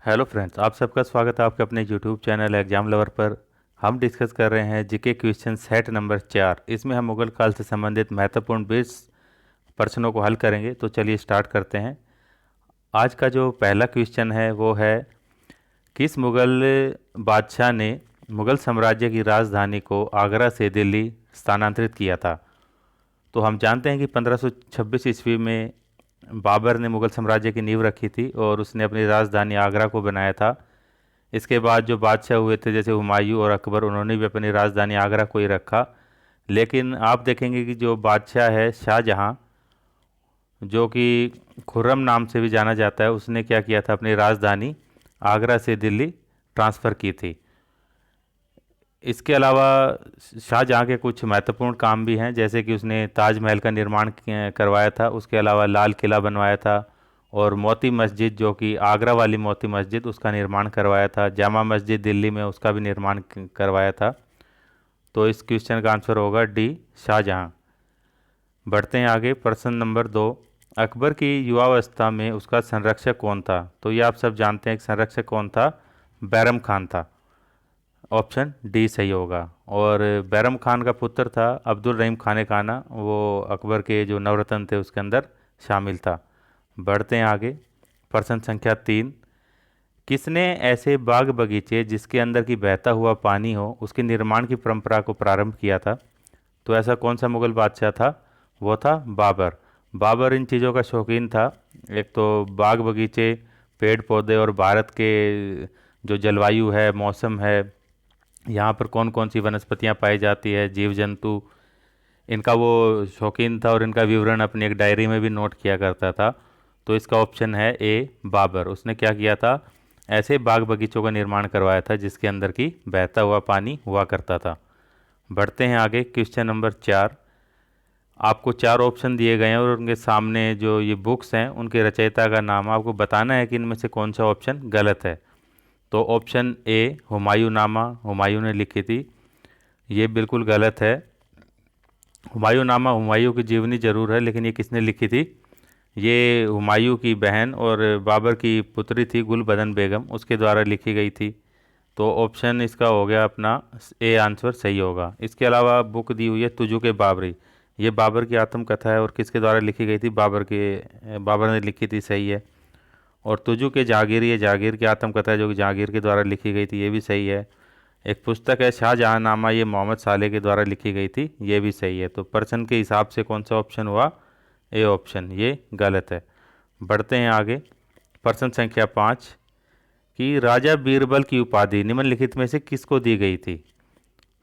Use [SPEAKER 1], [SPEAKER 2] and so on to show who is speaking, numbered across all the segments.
[SPEAKER 1] Hello friends, आप सबका स्वागत है आपके अपने यूट्यूब चैनल एग्जाम लवर पर। हम डिस्कस कर रहे हैं जीके क्वेश्चन सेट नंबर 4। इसमें हम मुगल काल से संबंधित महत्वपूर्ण 20 प्रश्नों को हल करेंगे। तो चलिए स्टार्ट करते हैं। आज का जो पहला क्वेश्चन है वो है, किस मुगल बादशाह ने मुगल साम्राज्य की राजधानी को आगरा से दिल्ली स्थानांतरित किया था? तो हम जानते हैं कि 1526 ईस्वी में बाबर ने मुगल साम्राज्य की नींव रखी थी और उसने अपनी राजधानी आगरा को बनाया था। इसके बाद जो बादशाह हुए थे जैसे हुमायूं और अकबर, उन्होंने भी अपनी राजधानी आगरा को ही रखा। लेकिन आप देखेंगे कि जो बादशाह है शाहजहां, जो कि खुर्रम नाम से भी जाना जाता है, उसने क्या किया था, अपनी राजधानी आगरा से दिल्ली ट्रांसफ़र की थी। इसके अलावा शाहजहाँ के कुछ महत्वपूर्ण काम भी हैं, जैसे कि उसने ताजमहल का निर्माण करवाया था, उसके अलावा लाल किला बनवाया था, और मोती मस्जिद जो कि आगरा वाली मोती मस्जिद, उसका निर्माण करवाया था। जामा मस्जिद दिल्ली में, उसका भी निर्माण करवाया था। तो इस क्वेश्चन का आंसर होगा डी, शाहजहाँ। बढ़ते हैं आगे। प्रश्न नंबर 2, अकबर की युवावस्था में उसका संरक्षक कौन था? तो ये आप सब जानते हैं कि संरक्षक कौन था, बैरम खान था। ऑप्शन डी सही होगा। और बैरम खान का पुत्र था अब्दुल रहीम खाने खाना, वो अकबर के जो नवरत्न थे उसके अंदर शामिल था। बढ़ते हैं आगे। प्रश्न संख्या 3, किसने ऐसे बाग बगीचे जिसके अंदर की बहता हुआ पानी हो उसके निर्माण की परंपरा को प्रारंभ किया था? तो ऐसा कौन सा मुगल बादशाह था? वो था बाबर। बाबर इन चीज़ों का शौकीन था। एक तो बाग बगीचे, पेड़ पौधे, और भारत के जो जलवायु है, मौसम है, यहाँ पर कौन कौन सी वनस्पतियाँ पाई जाती है, जीव जंतु, इनका वो शौकीन था और इनका विवरण अपनी एक डायरी में भी नोट किया करता था। तो इसका ऑप्शन है ए, बाबर। उसने क्या किया था, ऐसे बाग बगीचों का निर्माण करवाया था जिसके अंदर की बहता हुआ पानी हुआ करता था। बढ़ते हैं आगे। क्वेश्चन नंबर 4, आपको 4 ऑप्शन दिए गए हैं और उनके सामने जो ये बुक्स हैं उनके रचयिता का नाम आपको बताना है कि इनमें से कौन सा ऑप्शन गलत है। तो ऑप्शन ए, हुमायूं नामा, हुमायूं ने लिखी थी, ये बिल्कुल गलत है। हुमायूं नामा हुमायूं की जीवनी जरूर है, लेकिन ये किसने लिखी थी? ये हुमायूं की बहन और बाबर की पुत्री थी गुलबदन बेगम, उसके द्वारा लिखी गई थी। तो ऑप्शन इसका हो गया अपना ए, आंसर सही होगा। इसके अलावा बुक दी हुई है तुजु के बाबरी, ये बाबर की आत्मकथा है और किसके द्वारा लिखी गई थी? बाबर ने लिखी थी, सही है। और तुजु के जागीर, ये जागीर की आत्मकथा है जो कि जागीर के द्वारा लिखी गई थी, ये भी सही है। एक पुस्तक है शाहजहांनामा, ये मोहम्मद साले के द्वारा लिखी गई थी, ये भी सही है। तो पर्सन के हिसाब से कौन सा ऑप्शन हुआ? ए ऑप्शन, ये गलत है। बढ़ते हैं आगे। प्रश्न संख्या 5, कि राजा बीरबल की उपाधि निम्नलिखित में से किसको दी गई थी?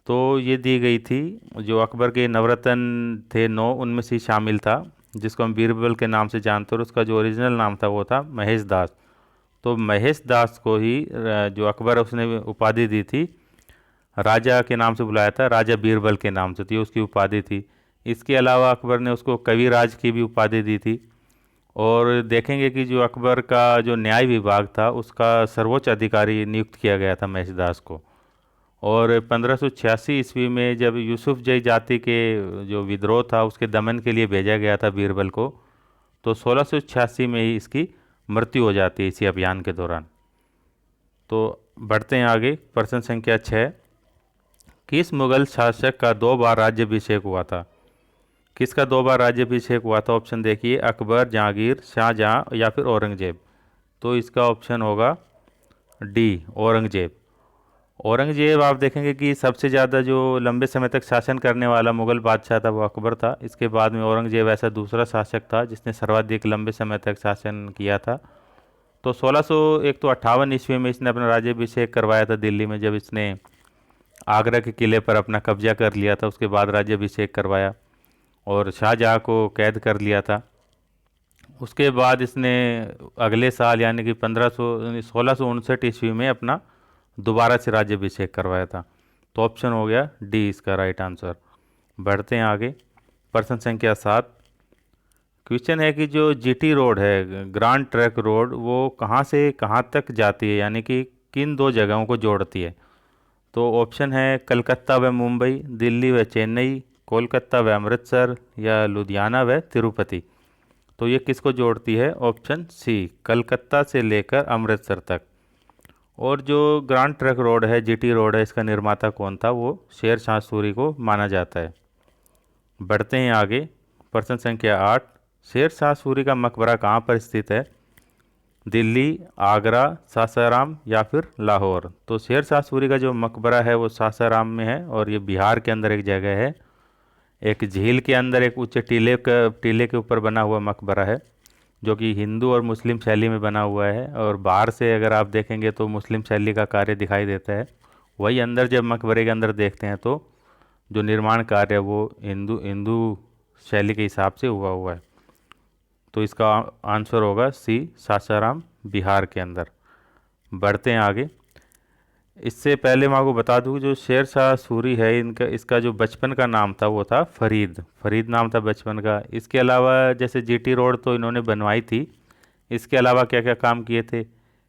[SPEAKER 1] तो ये दी गई थी, जो अकबर के नवरत्न थे 9, उनमें से शामिल था, जिसको हम बीरबल के नाम से जानते हैं, और उसका जो ओरिजिनल नाम था वो था महेश दास। तो महेश दास को ही जो अकबर है उसने उपाधि दी थी, राजा के नाम से बुलाया था, राजा बीरबल के नाम से, तो ये उसकी उपाधि थी। इसके अलावा अकबर ने उसको कविराज की भी उपाधि दी थी। और देखेंगे कि जो अकबर का जो न्याय विभाग था उसका सर्वोच्च अधिकारी नियुक्त किया गया था महेशदास को। और 1586 ईस्वी में जब यूसुफ जई जाति के जो विद्रोह था उसके दमन के लिए भेजा गया था बीरबल को, तो 1686 में ही इसकी मृत्यु हो जाती है इसी अभियान के दौरान। तो बढ़ते हैं आगे। प्रश्न संख्या 6, किस मुगल शासक का 2 बार राज्याभिषेक हुआ था? किसका 2 बार राज्याभिषेक हुआ था? ऑप्शन देखिए, अकबर, जहांगीर, शाहजहां या फिर औरंगजेब। तो इसका ऑप्शन होगा डी, औरंगजेब। औरंगजेब आप देखेंगे कि सबसे ज़्यादा जो लंबे समय तक शासन करने वाला मुगल बादशाह था वो अकबर था। इसके बाद में औरंगजेब ऐसा दूसरा शासक था जिसने सर्वाधिक लंबे समय तक शासन किया था। तो 1658 ईस्वी में इसने अपना राज्याभिषेक करवाया था दिल्ली में, जब इसने आगरा के किले पर अपना कब्जा कर लिया था। उसके बाद राज्याभिषेक करवाया और शाहजहाँ को कैद कर लिया था। उसके बाद इसने अगले साल यानी कि 1659 ईस्वी में अपना दोबारा से राज्याभिषेक करवाया था। तो ऑप्शन हो गया डी इसका राइट आंसर। बढ़ते हैं आगे। प्रश्न संख्या 7, क्वेश्चन है कि जो जीटी रोड है, ग्रांड ट्रक रोड, वो कहाँ से कहाँ तक जाती है, यानी कि किन 2 जगहों को जोड़ती है? तो ऑप्शन है कलकत्ता व मुंबई, दिल्ली व चेन्नई, कोलकाता व अमृतसर, या लुधियाना व तिरुपति। तो ये किसको जोड़ती है? ऑप्शन सी, कलकत्ता से लेकर अमृतसर तक। और जो ग्रैंड ट्रंक रोड है, जीटी रोड है, इसका निर्माता कौन था? वो शेर शाह सूरी को माना जाता है। बढ़ते हैं आगे। प्रश्न संख्या 8, शेर शाह सूरी का मकबरा कहाँ पर स्थित है? दिल्ली, आगरा, सासाराम या फिर लाहौर? तो शेर शाह सूरी का जो मकबरा है वो सासाराम में है और ये बिहार के अंदर एक जगह है। एक झील के अंदर एक ऊंचे टीले के ऊपर बना हुआ मकबरा है, जो कि हिंदू और मुस्लिम शैली में बना हुआ है। और बाहर से अगर आप देखेंगे तो मुस्लिम शैली का कार्य दिखाई देता है। वही अंदर जब मकबरे के अंदर देखते हैं तो जो निर्माण कार्य है वो हिंदू हिंदू शैली के हिसाब से हुआ हुआ है। तो इसका आंसर होगा सी, सासाराम, बिहार के अंदर। बढ़ते हैं आगे। इससे पहले मैं आपको बता दूं, जो शेर शाह सूरी है इनका इसका जो बचपन का नाम था वो था फरीद। फरीद नाम था बचपन का। इसके अलावा जैसे जीटी रोड तो इन्होंने बनवाई थी, इसके अलावा क्या क्या काम किए थे?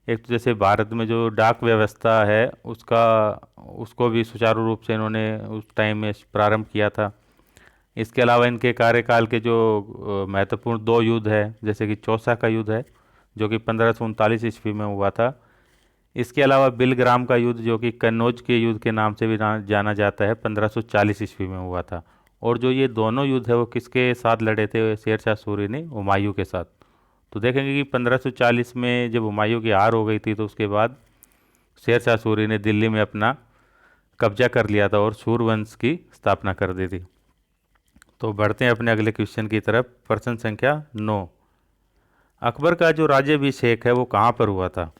[SPEAKER 1] एक तो जैसे भारत में जो डाक व्यवस्था है उसको भी सुचारू रूप से इन्होंने उस टाइम में प्रारंभ किया था। इसके अलावा इनके कार्यकाल के जो महत्वपूर्ण दो युद्ध है, जैसे कि चौसा का युद्ध है जो कि 1539 ईस्वी में हुआ था। इसके अलावा बिलग्राम का युद्ध जो कि कन्नौज के युद्ध के नाम से भी जाना जाता है, 1540 ईस्वी में हुआ था। और जो ये दोनों युद्ध है वो किसके साथ लड़े थे शेर शाह सूरी ने? हुमायूं के साथ। तो देखेंगे कि 1540 में जब हुमायूं की हार हो गई थी तो उसके बाद शेर शाह सूरी ने दिल्ली में अपना कब्जा कर लिया था और सूरवंश की स्थापना कर दी थी। तो बढ़ते हैं अपने अगले क्वेश्चन की तरफ। प्रश्न संख्या 9, अकबर का जो राज्याभिषेक है वो कहाँ पर हुआ था?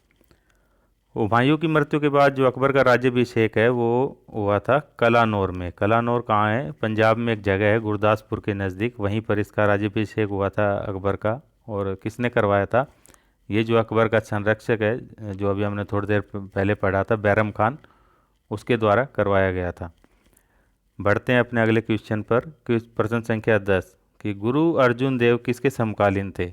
[SPEAKER 1] हुमायूं की मृत्यु के बाद जो अकबर का राज्याभिषेक है वो हुआ था कलानौर में। कलानौर कहाँ है? पंजाब में एक जगह है गुरदासपुर के नज़दीक, वहीं पर इसका राज्याभिषेक हुआ था अकबर का। और किसने करवाया था? ये जो अकबर का संरक्षक है, जो अभी हमने थोड़ी देर पहले पढ़ा था, बैरम खान, उसके द्वारा करवाया गया था। बढ़ते हैं अपने अगले क्वेश्चन पर। प्रश्न संख्या 10, कि गुरु अर्जुन देव किसके समकालीन थे?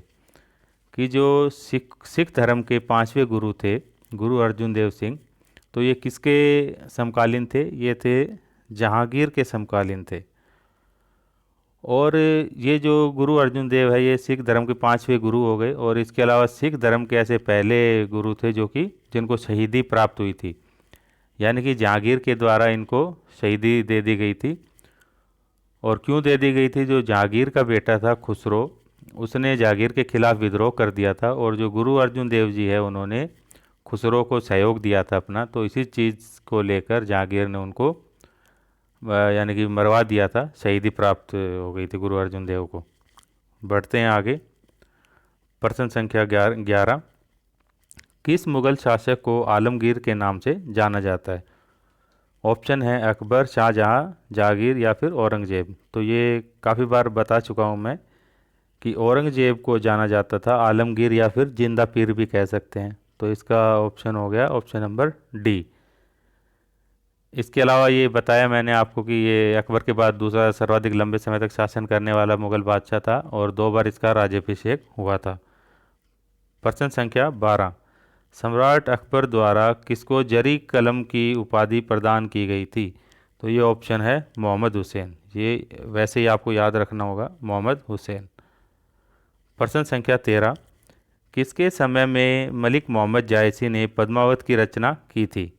[SPEAKER 1] कि जो सिख धर्म के पांचवें गुरु थे गुरु अर्जुन देव सिंह, तो ये किसके समकालीन थे? ये थे जहांगीर के समकालीन थे। और ये जो गुरु अर्जुन देव है ये सिख धर्म के पांचवें गुरु हो गए। और इसके अलावा सिख धर्म के ऐसे पहले गुरु थे जो कि जिनको शहीदी प्राप्त हुई थी, यानी कि जहांगीर के द्वारा इनको शहीदी दे दी गई थी। और क्यों दे दी गई थी? जो जहांगीर का बेटा था खुसरो, उसने जहांगीर के खिलाफ विद्रोह कर दिया था और जो गुरु अर्जुन देव जी है उन्होंने खुसरो को सहयोग दिया था अपना। तो इसी चीज़ को लेकर जहांगीर ने उनको यानी कि मरवा दिया था, शहीदी प्राप्त हो गई थी गुरु अर्जुन देव को। बढ़ते हैं आगे। प्रश्न संख्या 11, किस मुगल शासक को आलमगीर के नाम से जाना जाता है? ऑप्शन है अकबर, शाहजहाँ, जहांगीर या फिर औरंगजेब। तो ये काफ़ी बार बता चुका हूँ मैं कि औरंगजेब को जाना जाता था, आलमगीर या फिर जिंदा पीर भी कह सकते हैं। तो इसका ऑप्शन हो गया ऑप्शन नंबर डी। इसके अलावा ये बताया मैंने आपको कि ये अकबर के बाद दूसरा सर्वाधिक लंबे समय तक शासन करने वाला मुगल बादशाह था और 2 बार इसका राज्याभिषेक हुआ था। प्रश्न संख्या 12, सम्राट अकबर द्वारा किसको जरी कलम की उपाधि प्रदान की गई थी? तो ये ऑप्शन है मोहम्मद हुसैन। ये वैसे ही आपको याद रखना होगा, मोहम्मद हुसैन। प्रश्न संख्या 13, किसके समय में मलिक मोहम्मद जायसी ने पद्मावत की रचना की थी?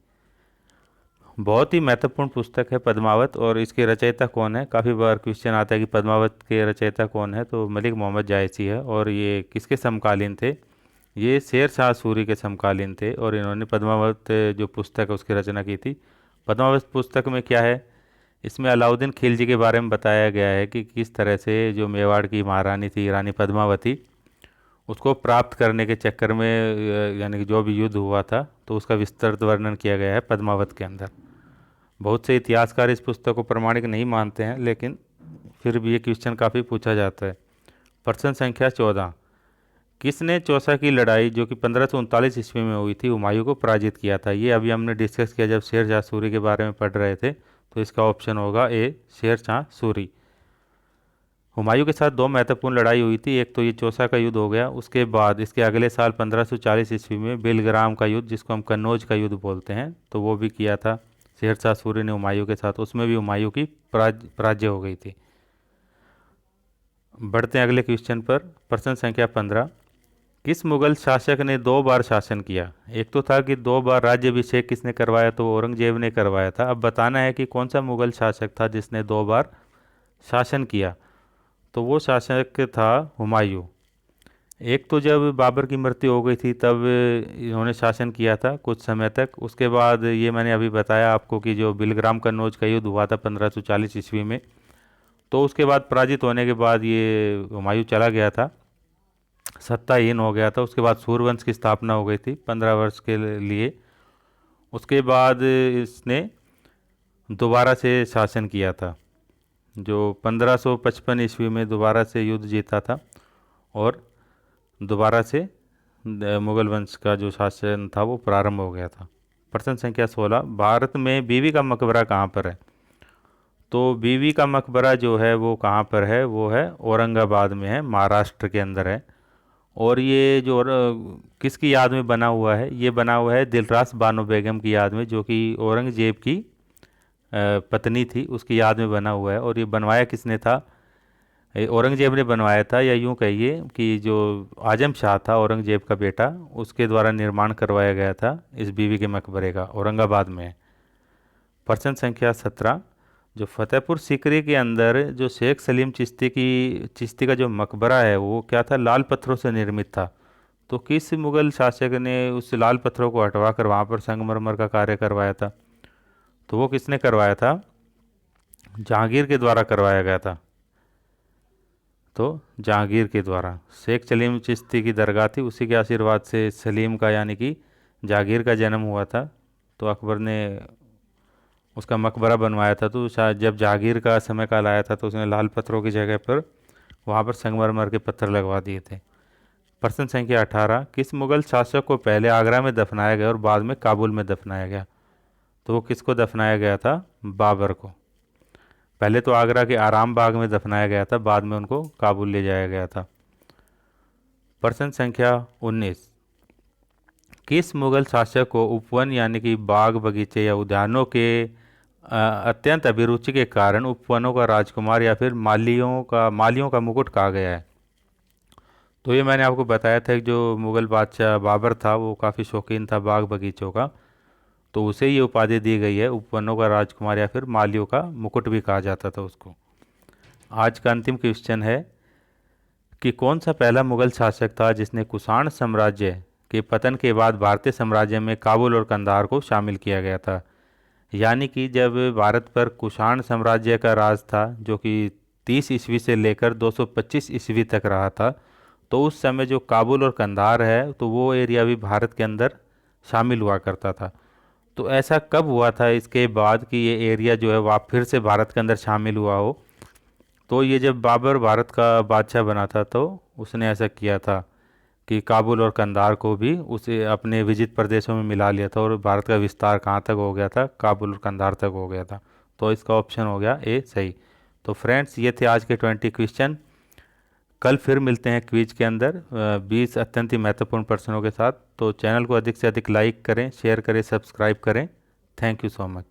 [SPEAKER 1] बहुत ही महत्वपूर्ण पुस्तक है पद्मावत, और इसके रचयिता कौन है? काफ़ी बार क्वेश्चन आता है कि पद्मावत के रचयिता कौन है, तो मलिक मोहम्मद जायसी है। और ये किसके समकालीन थे? ये शेर शाह सूरी के समकालीन थे और इन्होंने पद्मावत जो पुस्तक है उसकी रचना की थी। पद्मावत पुस्तक में क्या है? इसमें अलाउद्दीन खिलजी के बारे में बताया गया है कि किस तरह से जो मेवाड़ की महारानी थी रानी पद्मावती, उसको प्राप्त करने के चक्कर में यानी कि जो भी युद्ध हुआ था तो उसका विस्तृत वर्णन किया गया है पद्मावत के अंदर। बहुत से इतिहासकार इस पुस्तक को प्रमाणिक नहीं मानते हैं, लेकिन फिर भी ये क्वेश्चन काफ़ी पूछा जाता है। प्रश्न संख्या 14, किसने चौसा की लड़ाई जो कि 1539 ईस्वी में हुई थी हुमायूं को पराजित किया था? ये अभी हमने डिस्कस किया जब शेर शाह सूरी के बारे में पढ़ रहे थे। तो इसका ऑप्शन होगा ए, शेर शाह सूरी। हुमायूं के साथ 2 महत्वपूर्ण लड़ाई हुई थी। एक तो ये चौसा का युद्ध हो गया, उसके बाद इसके अगले साल 1540 ईस्वी में बिलग्राम का युद्ध, जिसको हम कन्नौज का युद्ध बोलते हैं, तो वो भी किया था शेर शाह सूरी ने हुमायूं के साथ। उसमें भी हुमायूं की पराजय हो गई थी। बढ़ते हैं अगले क्वेश्चन पर। प्रश्न संख्या 15, किस मुगल शासक ने 2 बार शासन किया? एक तो था कि 2 बार राज्याभिषेक किसने करवाया, तो औरंगजेब ने करवाया था। अब बताना है कि कौन सा मुगल शासक था जिसने 2 बार शासन किया। तो वो शासक था हुमायूं। एक तो जब बाबर की मृत्यु हो गई थी तब इन्होंने शासन किया था कुछ समय तक। उसके बाद ये मैंने अभी बताया आपको कि जो बिलग्राम कन्नौज का युद्ध हुआ था 1540 ईस्वी में, तो उसके बाद पराजित होने के बाद ये हुमायूं चला गया था, सत्ताहीन हो गया था। उसके बाद सूर्यवंश की स्थापना हो गई थी 15 वर्ष के लिए। उसके बाद इसने दोबारा से शासन किया था, जो 1555 ईस्वी में दोबारा से युद्ध जीता था और दोबारा से मुगल वंश का जो शासन था वो प्रारंभ हो गया था। प्रश्न संख्या 16, भारत में बीवी का मकबरा कहाँ पर है? तो बीवी का मकबरा जो है वो कहाँ पर है? वो है औरंगाबाद में है, महाराष्ट्र के अंदर है। और ये जो किसकी याद में बना हुआ है? ये बना हुआ है दिलरास बानो बेगम की याद में, जो कि औरंगजेब की पत्नी थी, उसकी याद में बना हुआ है। और ये बनवाया किसने था? औरंगजेब ने बनवाया था, या यूं कहिए कि जो आजम शाह था औरंगजेब का बेटा, उसके द्वारा निर्माण करवाया गया था इस बीवी के मकबरे का, औरंगाबाद में है। प्रश्न संख्या 17, जो फतेहपुर सीकरी के अंदर जो शेख सलीम चिश्ती का जो मकबरा है वो क्या था? लाल पत्थरों से निर्मित था। तो किस मुगल शासक ने उस लाल पत्थरों को हटवा कर वहाँ पर संगमरमर का कार्य करवाया था? तो वो किसने करवाया था? जहांगीर के द्वारा करवाया गया था। तो जहांगीर के द्वारा, शेख सलीम चिश्ती की दरगाह थी, उसी के आशीर्वाद से सलीम का यानी कि जहांगीर का जन्म हुआ था। तो अकबर ने उसका मकबरा बनवाया था। तो शायद जब जहांगीर का समय काल आया था तो उसने लाल पत्थरों की जगह पर वहाँ पर संगमरमर के पत्थर लगवा दिए थे। प्रश्न संख्या 18, किस मुगल शासक को पहले आगरा में दफनाया गया और बाद में काबुल में दफनाया गया? तो वो किसको दफनाया गया था? बाबर को। पहले तो आगरा के आराम बाग में दफनाया गया था, बाद में उनको काबुल ले जाया गया था। प्रश्न संख्या 19, किस मुगल शासक को उपवन यानी कि बाग बगीचे या उद्यानों के अत्यंत अभिरुचि के कारण उपवनों का राजकुमार या फिर मालियों का मुकुट कहा गया है? तो ये मैंने आपको बताया था कि जो मुगल बादशाह बाबर था वो काफ़ी शौकीन था बाग बगीचों का, तो उसे ये उपाधि दी गई है, उपवनों का राजकुमार या फिर मालियों का मुकुट भी कहा जाता था उसको। आज का अंतिम क्वेश्चन है कि कौन सा पहला मुगल शासक था जिसने कुषाण साम्राज्य के पतन के बाद भारतीय साम्राज्य में काबुल और कंधार को शामिल किया गया था? यानी कि जब भारत पर कुषाण साम्राज्य का राज था, जो कि 30 ईस्वी से लेकर 225 ईस्वी तक रहा था, तो उस समय जो काबुल और कंधार है तो वो एरिया भी भारत के अंदर शामिल हुआ करता था। तो ऐसा कब हुआ था इसके बाद कि ये एरिया जो है वह फिर से भारत के अंदर शामिल हुआ हो? तो ये जब बाबर भारत का बादशाह बना था तो उसने ऐसा किया था कि काबुल और कंधार को भी उसे अपने विजित प्रदेशों में मिला लिया था, और भारत का विस्तार कहाँ तक हो गया था? काबुल और कंधार तक हो गया था। तो इसका ऑप्शन हो गया ए सही। तो फ्रेंड्स, ये थे आज के 20 क्वेश्चन। कल फिर मिलते हैं क्विज के अंदर 20 अत्यंत ही महत्वपूर्ण प्रश्नों के साथ। तो चैनल को अधिक से अधिक लाइक करें, शेयर करें, सब्सक्राइब करें। Thank you so much.